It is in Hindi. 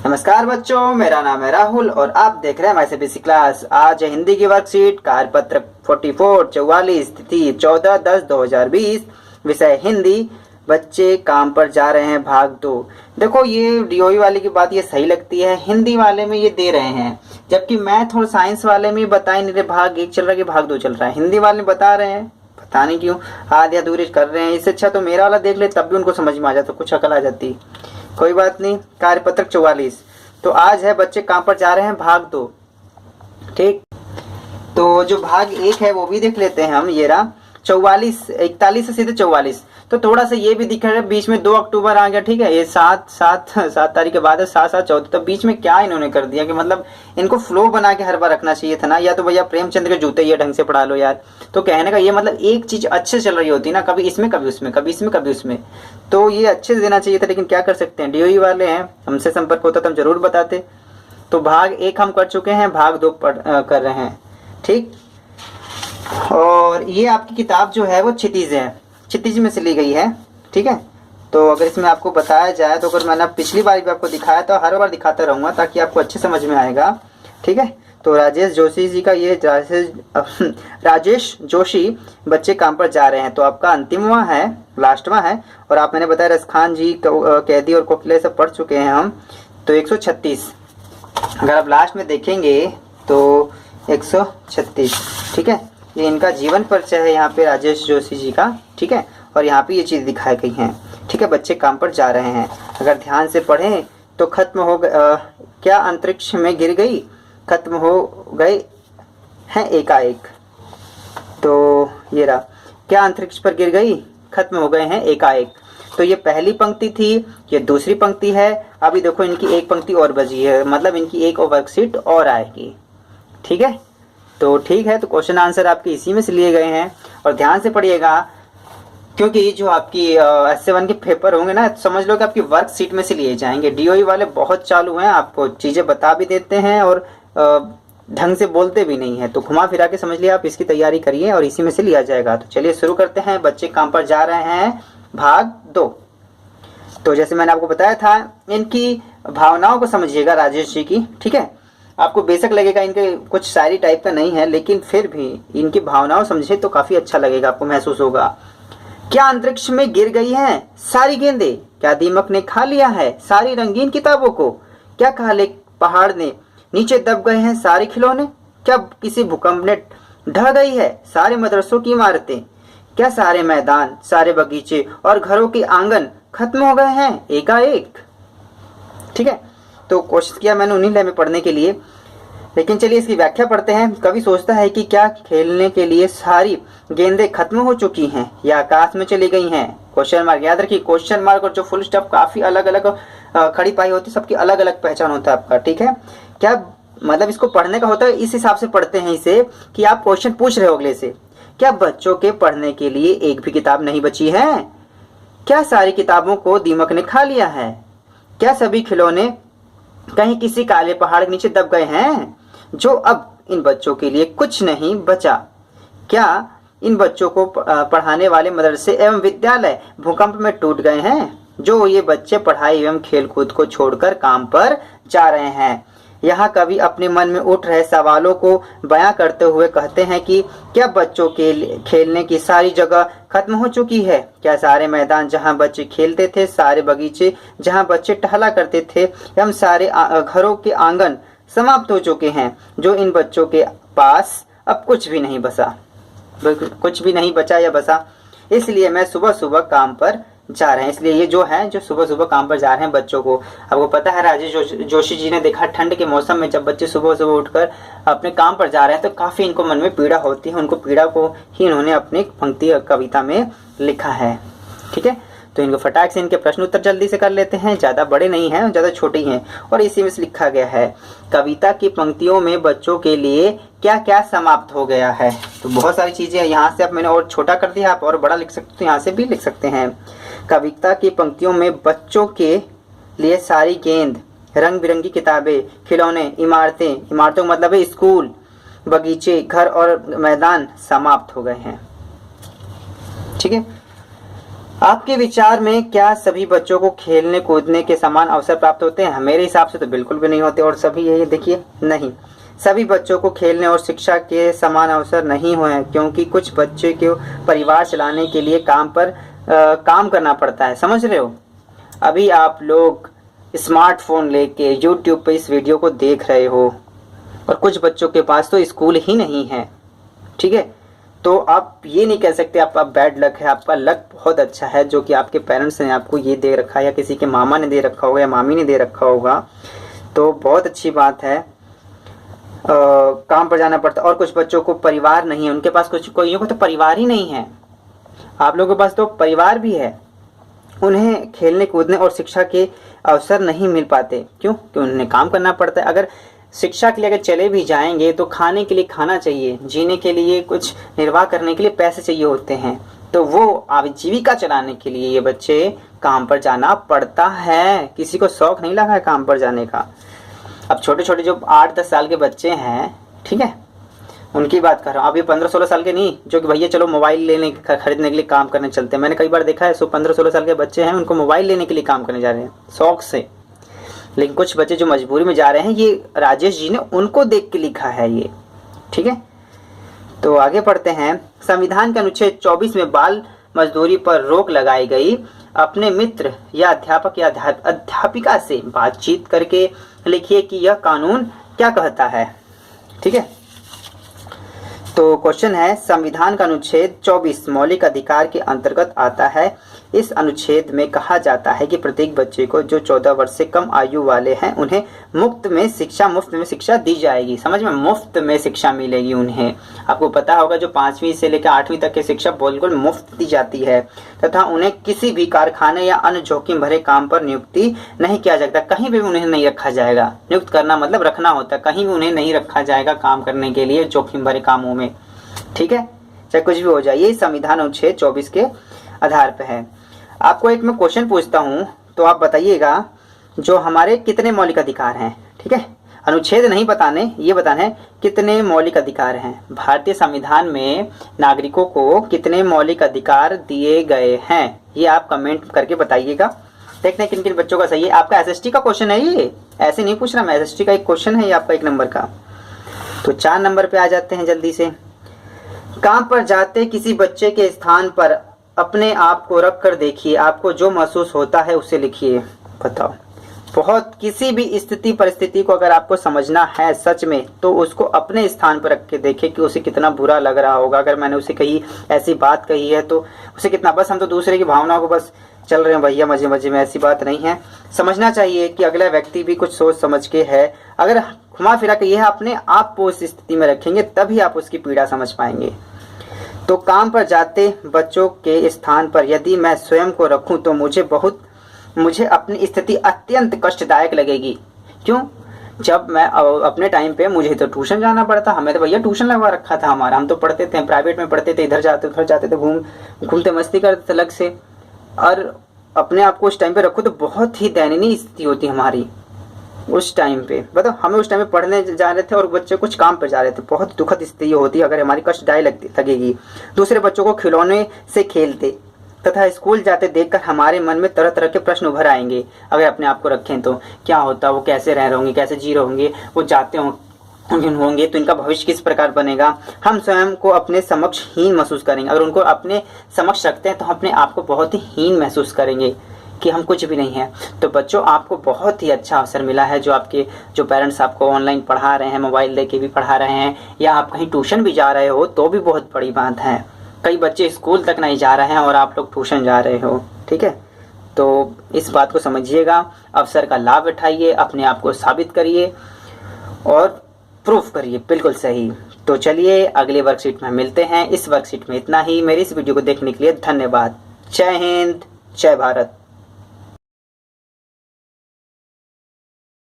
नमस्कार बच्चों, मेरा नाम है राहुल और आप देख रहे हैं हमारी सीबीएसई क्लास। आज है हिंदी की वर्कशीट कार्यपत्र 44 तिथि 14/10/2020, विषय हिंदी। बच्चे काम पर जा रहे हैं भाग 2। देखो, ये डीओई वाले की बात ये सही लगती है, हिंदी वाले में ये दे रहे हैं, जबकि मैथ और साइंस वाले में बता ही नहीं रहे भाग 1 चल रहा है कि भाग 2 चल रहा है। हिंदी वाले में बता रहे हैं, पता नहीं क्यों आधी अधूरी कर रहे हैं। इससे अच्छा तो मेरा वाला देख ले, तब भी उनको समझ में आ जाता, कुछ अकल आ जाती। कोई बात नहीं। कार्यपत्र 44, तो आज है बच्चे कहाँ पर जा रहे हैं भाग 2। ठीक, तो जो भाग 1 है वो भी देख लेते हैं हम। ये रहा 44, 41 से सीधे 44। तो थोड़ा सा ये भी दिख रहा है, बीच में 2 अक्टूबर आ गया। ठीक है, ये 7 तारीख के बाद है, 7/7/14। तो बीच में क्या इन्होंने कर दिया कि मतलब इनको फ्लो बना के हर बार रखना चाहिए था ना। या तो भैया प्रेमचंद के जूते ये ढंग से पढ़ा लो यार। तो कहने का ये मतलब एक चीज अच्छे चल रही होती ना, कभी इसमें कभी उसमें, कभी इसमें कभी उसमें, तो ये अच्छे से देना चाहिए था। लेकिन क्या कर सकते हैं, डीओई वाले हैं, हमसे संपर्क होता तो हम जरूर बताते। तो भाग 1 हम कर चुके हैं, भाग 2 कर रहे हैं। ठीक, और ये आपकी किताब जो है वो क्षितिज है, क्षितिज में से ली गई है। ठीक है, तो अगर इसमें आपको बताया जाए तो अगर मैंने पिछली बार भी आपको दिखाया तो हर बार दिखाता रहूंगा ताकि आपको अच्छे समझ में आएगा। ठीक है, तो राजेश जोशी जी का ये राजेश जोशी बच्चे काम पर जा रहे हैं, तो आपका अंतिमवा है, लास्टवा है। और आप मैंने बताया रसखान जी, कैदी और कोकिले सब पढ़ चुके हैं हम, तो 136। अगर आप लास्ट में देखेंगे तो 136। ठीक है, ये इनका जीवन परिचय है यहाँ पे राजेश जोशी जी का। ठीक है, और यहाँ पे ये चीज दिखाई गई है। ठीक है, बच्चे काम पर जा रहे हैं, अगर ध्यान से पढ़ें तो खत्म हो क्या अंतरिक्ष में गिर गई, खत्म हो गए हैं एकाएक। तो ये रहा, क्या अंतरिक्ष पर गिर गई, खत्म हो गए हैं एकाएक। तो ये पहली पंक्ति थी, ये दूसरी पंक्ति है। अभी देखो इनकी एक पंक्ति और बची है, मतलब इनकी एक वर्कशीट और आएगी। ठीक है, तो ठीक है, तो क्वेश्चन आंसर आपके इसी में से लिए गए हैं। और ध्यान से पढ़िएगा, क्योंकि जो आपकी SC1 के पेपर होंगे ना, समझ लो कि आपकी वर्कशीट में से लिए जाएंगे। डीओई वाले बहुत चालू हैं, आपको चीजें बता भी देते हैं और ढंग से बोलते भी नहीं है। तो घुमा फिरा के समझ लिया, आप इसकी तैयारी करिए और इसी में से लिया जाएगा। तो चलिए शुरू करते हैं। बच्चे काम पर जा रहे हैं भाग 2। तो जैसे मैंने आपको बताया था, इनकी भावनाओं को समझिएगा राजेश जी की। ठीक है, आपको बेशक लगेगा इनके कुछ शायरी टाइप का नहीं है, लेकिन फिर भी इनकी भावनाओं समझे तो काफी अच्छा लगेगा, आपको महसूस होगा। क्या अंतरिक्ष में गिर गई हैं सारी गेंदें, क्या दीमक ने खा लिया है सारी रंगीन किताबों को, क्या काले पहाड़ ने नीचे दब गए हैं सारे खिलौने, क्या किसी भूकंप ने ढह गई है सारे मदरसों की इमारतें, क्या सारे मैदान सारे बगीचे और घरों के आंगन खत्म हो गए हैं एकाएक। ठीक है, तो कोशिश किया मैंने उन्हीं लाइन में पढ़ने के लिए, लेकिन चलिए इसकी व्याख्या पढ़ते हैं। कवि सोचता है कि क्या खेलने के लिए सारी गेंदें खत्म हो चुकी हैं या आकाश में चली गई हैं। क्वेश्चन मार्क याद रखिए, क्वेश्चन मार्क और जो फुल स्टॉप काफी अलग अलग खड़ी पाई होती है, सबकी अलग अलग पहचान होता है आपका। ठीक है, क्या मतलब इसको पढ़ने का होता है, इस हिसाब से पढ़ते हैं इसे कि आप क्वेश्चन पूछ रहे हो अगले से। क्या बच्चों के पढ़ने के लिए एक भी किताब नहीं बची है, क्या सारी किताबों को दीमक ने खा लिया है, क्या सभी खिलौने कहीं किसी काले पहाड़ के नीचे दब गए हैं जो अब इन बच्चों के लिए कुछ नहीं बचा, क्या इन बच्चों को पढ़ाने वाले मदरसे एवं विद्यालय भूकंप में टूट गए हैं जो ये बच्चे पढ़ाई एवं खेलकूद को छोड़कर काम पर जा रहे हैं। यहाँ कवि अपने मन में उठ रहे सवालों को बयां करते हुए कहते हैं कि क्या बच्चों के खेलने की सारी जगह खत्म हो चुकी है, क्या सारे मैदान जहाँ बच्चे खेलते थे, सारे बगीचे जहाँ बच्चे टहला करते थे एवं सारे घरों के आंगन समाप्त हो चुके हैं जो इन बच्चों के पास अब कुछ भी नहीं बचा, कुछ भी नहीं बचा या बसा, इसलिए मैं सुबह सुबह काम पर जा रहे हैं। इसलिए ये जो है, जो सुबह सुबह काम पर जा रहे हैं बच्चों को, आपको पता है राजेश जोशी जी ने देखा ठंड के मौसम में जब बच्चे सुबह सुबह उठकर अपने काम पर जा रहे हैं तो काफी इनको मन में पीड़ा होती है। उनको पीड़ा को ही इन्होंने अपनी पंक्ति कविता में लिखा है। ठीक है, तो इनको फटाक से इनके प्रश्न उत्तर जल्दी से कर लेते हैं, ज्यादा बड़े नहीं हैं, ज्यादा छोटे ही हैं। और इसी में लिखा गया है, कविता की पंक्तियों में बच्चों के लिए क्या क्या समाप्त हो गया है। तो बहुत सारी चीजें यहाँ से अब मैंने और छोटा कर दिया, आप और बड़ा लिख सकते हो, यहाँ से भी लिख सकते हैं। कविता की पंक्तियों में बच्चों के लिए सारी गेंद, रंग बिरंगी किताबें, खिलौने, इमारतों का मतलब है स्कूल, बगीचे, घर और मैदान समाप्त हो गए हैं। ठीक है, आपके विचार में क्या सभी बच्चों को खेलने कूदने के समान अवसर प्राप्त होते हैं? मेरे हिसाब से तो बिल्कुल भी नहीं होते। और सभी यही देखिए, नहीं, सभी बच्चों को खेलने और शिक्षा के समान अवसर नहीं हुए, क्योंकि कुछ बच्चे को परिवार चलाने के लिए काम करना पड़ता है। समझ रहे हो? अभी आप लोग स्मार्टफोन लेके यूट्यूब पे इस वीडियो को देख रहे हो, और कुछ बच्चों के पास तो स्कूल ही नहीं है। ठीक है, तो आप ये नहीं कह सकते आपका बैड लक है। आपका लक बहुत अच्छा है, जो कि आपके पेरेंट्स ने आपको ये दे रखा है, या किसी के मामा ने दे रखा होगा, या मामी ने दे रखा होगा। तो बहुत अच्छी बात है। काम पर जाना पड़ता है। और कुछ बच्चों को परिवार नहीं है, उनके पास कोइयों को तो परिवार ही नहीं है। आप लोगों के पास तो परिवार भी है, उन्हें खेलने कूदने और शिक्षा के अवसर नहीं मिल पाते। क्यों? क्योंकि उन्हें काम करना पड़ता है। अगर शिक्षा के लिए अगर चले भी जाएंगे तो खाने के लिए खाना चाहिए, जीने के लिए, कुछ निर्वाह करने के लिए पैसे चाहिए होते हैं। तो वो आजीविका चलाने के लिए ये बच्चे काम पर जाना पड़ता है। किसी को शौक नहीं लगा है काम पर जाने का। अब छोटे छोटे जो 8-10 साल के बच्चे हैं, ठीक है, उनकी बात कर रहा हूँ। अभी 15-16 साल के नहीं, जो कि भैया चलो मोबाइल खरीदने के लिए काम करने चलते हैं। मैंने कई बार देखा है, 15-16 साल के बच्चे हैं, उनको मोबाइल लेने के लिए काम करने जा रहे हैं शौक से। लेकिन कुछ बच्चे जो मजबूरी में जा रहे हैं, ये राजेश जी ने उनको देख के लिखा है ये। ठीक है, तो आगे पढ़ते हैं। संविधान के अनुच्छेद 24 में बाल मजदूरी पर रोक लगाई गई। अपने मित्र या अध्यापक या अध्यापिका से बातचीत करके लिखिए कि यह कानून क्या कहता है। ठीक है, तो क्वेश्चन है, संविधान का अनुच्छेद 24 मौलिक अधिकार के अंतर्गत आता है। इस अनुच्छेद में कहा जाता है कि प्रत्येक बच्चे को जो 14 वर्ष से कम आयु वाले हैं, उन्हें मुफ्त में शिक्षा दी जाएगी। समझ में? मुफ्त में शिक्षा मिलेगी उन्हें। आपको पता होगा जो 5वीं से लेकर 8वीं तक की शिक्षा बिल्कुल मुफ्त दी जाती है, तथा उन्हें किसी भी कारखाने या अन्य जोखिम भरे काम पर नियुक्ति नहीं किया जाता। कहीं भी उन्हें नहीं रखा जाएगा। नियुक्त करना मतलब रखना होता है। कहीं भी उन्हें नहीं रखा जाएगा काम करने के लिए जोखिम भरे कामों में। ठीक है, चाहे कुछ भी हो जाए। ये संविधान अनुच्छेद 24 के आधार पर है। आपको एक मैं क्वेश्चन पूछता हूं, तो आप बताइएगा जो हमारे कितने मौलिक अधिकार हैं। ठीक है, अनुच्छेद नहीं बताने, ये बताना है कितने मौलिक अधिकार हैं। भारतीय संविधान में नागरिकों को कितने मौलिक अधिकार दिए गए हैं, ये आप कमेंट करके बताइएगा। देखते हैं किन किन बच्चों का सही है। आपका एसएसटी का क्वेश्चन है ये, ऐसे नहीं पूछ रहा मैं। एसएसटी का एक क्वेश्चन है ये आपका 1 नंबर का। तो 4 नंबर पे आ जाते हैं जल्दी से। काम पर जाते किसी बच्चे के स्थान पर अपने आप को रख कर देखिए। आपको जो महसूस होता है उसे लिखिए। बताओ, बहुत किसी भी स्थिति परिस्थिति को अगर आपको समझना है सच में, तो उसको अपने स्थान पर रख के देखे कि उसे कितना बुरा लग रहा होगा। अगर मैंने उसे कही ऐसी बात कही है तो उसे कितना, बस हम तो दूसरे की भावनाओं को बस चल रहे हैं भैया मजे मजे में, ऐसी बात नहीं है। समझना चाहिए कि अगला व्यक्ति भी कुछ सोच समझ के है। अगर घुमा फिरा के यह अपने आप को उस स्थिति में रखेंगे तभी आप उसकी पीड़ा समझ पाएंगे। तो काम पर जाते बच्चों के स्थान पर यदि मैं स्वयं को रखूं तो मुझे अपनी स्थिति अत्यंत कष्टदायक लगेगी। क्यों? जब मैं अपने टाइम पे मुझे तो ट्यूशन जाना पड़ता। हमें तो भैया ट्यूशन लगवा रखा था हमारा। हम तो पढ़ते थे, प्राइवेट में पढ़ते थे, इधर जाते उधर जाते थे, घूमते मस्ती करते थे अलग से। और अपने आप को उस टाइम पे रखो तो बहुत ही दयनीय स्थिति होती हमारी उस टाइम पे। बताओ, हमें उस टाइम पे पढ़ने जा रहे थे और बच्चे कुछ काम पे जा रहे थे। बहुत दुखद स्थिति होती है अगर हमारी कष्टदायक लगेगी। दूसरे बच्चों को खिलौने से खेलते तथा स्कूल जाते देखकर हमारे मन में तरह तरह के प्रश्न उभर आएंगे। अगर अपने आप को रखें तो क्या होता, वो कैसे रह रहे होंगे, कैसे जी रहे होंगे, वो जाते होंगे तो इनका भविष्य किस प्रकार बनेगा। हम स्वयं को अपने समक्ष हीन महसूस करेंगे। अगर उनको अपने समक्ष रखते हैं तो अपने आप को बहुत ही हीन महसूस करेंगे कि हम कुछ भी नहीं है। तो बच्चों, आपको बहुत ही अच्छा अवसर मिला है। जो पेरेंट्स आपको ऑनलाइन पढ़ा रहे हैं, मोबाइल देके भी पढ़ा रहे हैं, या आप कहीं ट्यूशन भी जा रहे हो तो भी बहुत बड़ी बात है। कई बच्चे स्कूल तक नहीं जा रहे हैं और आप लोग ट्यूशन जा रहे हो। ठीक है, तो इस बात को समझिएगा। अवसर का लाभ उठाइए, अपने आप को साबित करिए और प्रूफ करिए बिल्कुल सही। तो चलिए अगले वर्कशीट में मिलते हैं। इस वर्कशीट में इतना ही। मेरी इस वीडियो को देखने के लिए धन्यवाद। जय हिंद, जय भारत।